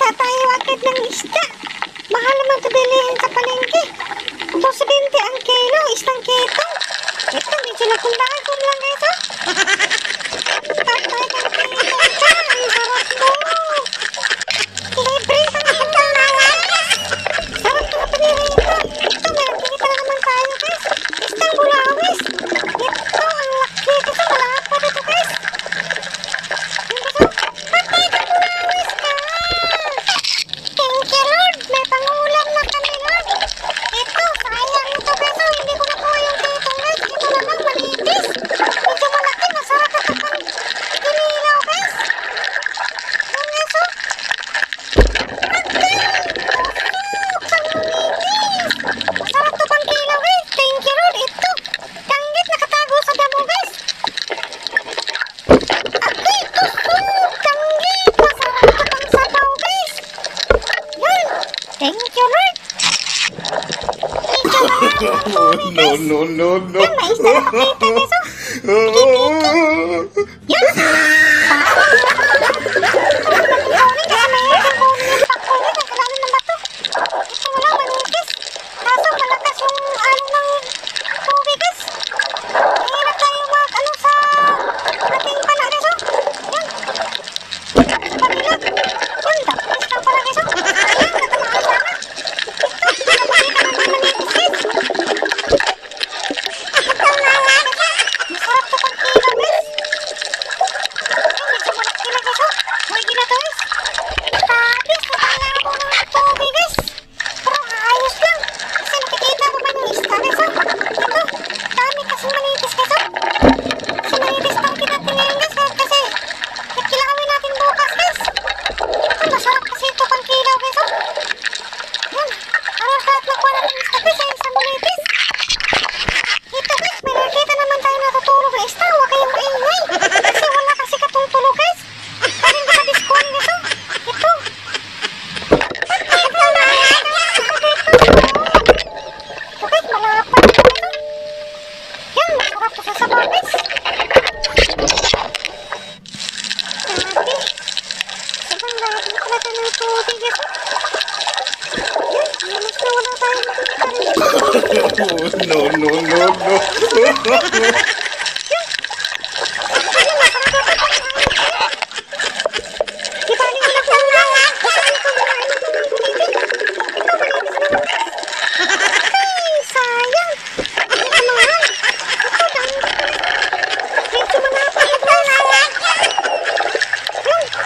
Yata tayo agad ng isda. Mahal naman ito bilihin sa palengke. 2.20 ang kilo, isang ketong. Ito, medyo nagkundangan ko lang guys, oh. Patay ng ketong ka. Ang sarap mo. Libre sa mga guys. Sarap na pinirito. Ito, nakikita na naman tayo guys. Isang bulawis. Ito, ang laki. Kasi malapad ito guys. Patay ka bulawis ka. Thank you Lord. May pangulam na kami Lord. Ito, sayang ito guys. Oh, hindi ko nakuha yung ketong guys. Ito naman manipis. Medyo malaki. Masarap ito pang inilaw guys. Yan guys oh. Masarap to pang kilaw guys. Thank you Lord. Ito. Tanggit nakatago sa damo guys. Aki, tusok. Tanggit. Masarap to pang sabaw guys. Yan. Thank you Lord. No. Yan, may isda na pakita guys oh. Yan. No.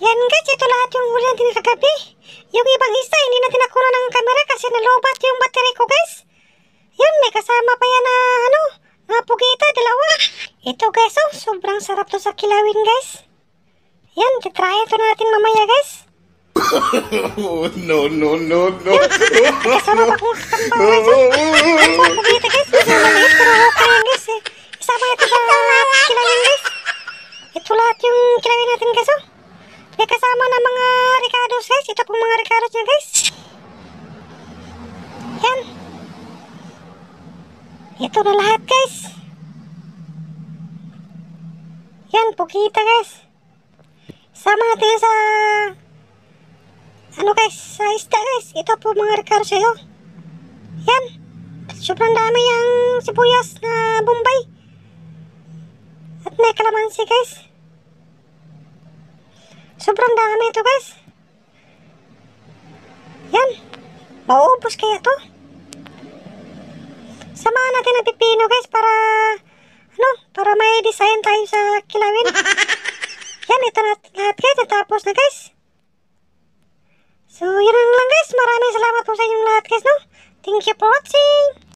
Yan guys, ito lahat yung huli natin kagabi. Yung ibang isa, hindi natin nakuha ng camera kasi nalobat yung battery ko guys. Yan, may kasama pa yan na mga pugita, dalawa. Ito guys, oh, sobrang sarap to sa kilawin guys. Yan, titry ito natin mamaya guys. No. Yan, kasama pa kong katambaw guys. Yan, mga pugita guys, medyo maliit pero okay yan guys eh. Isama ito sa kilawin guys. Ito lahat yung kilawin natin guys oh. May kasama na mga ricados guys. Ito pong mga ricados niya guys. Yan. Ito na lahat guys. Yan, pugita guys. Sama natin sa guys, sa isda guys. Ito po mga ricados sa'yo. Yan. Sobrang dami yung sibuyas na Bombay. At may kalamansi guys. Sobrang dami ito guys. Yan. Mauubos kaya to. Samahan natin ang pipino guys para para may design tayo sa kilawin. Yan, ito na lahat guys. Natapos na guys. So yun lang guys. Maraming salamat po sa inyong lahat guys no. Thank you for watching.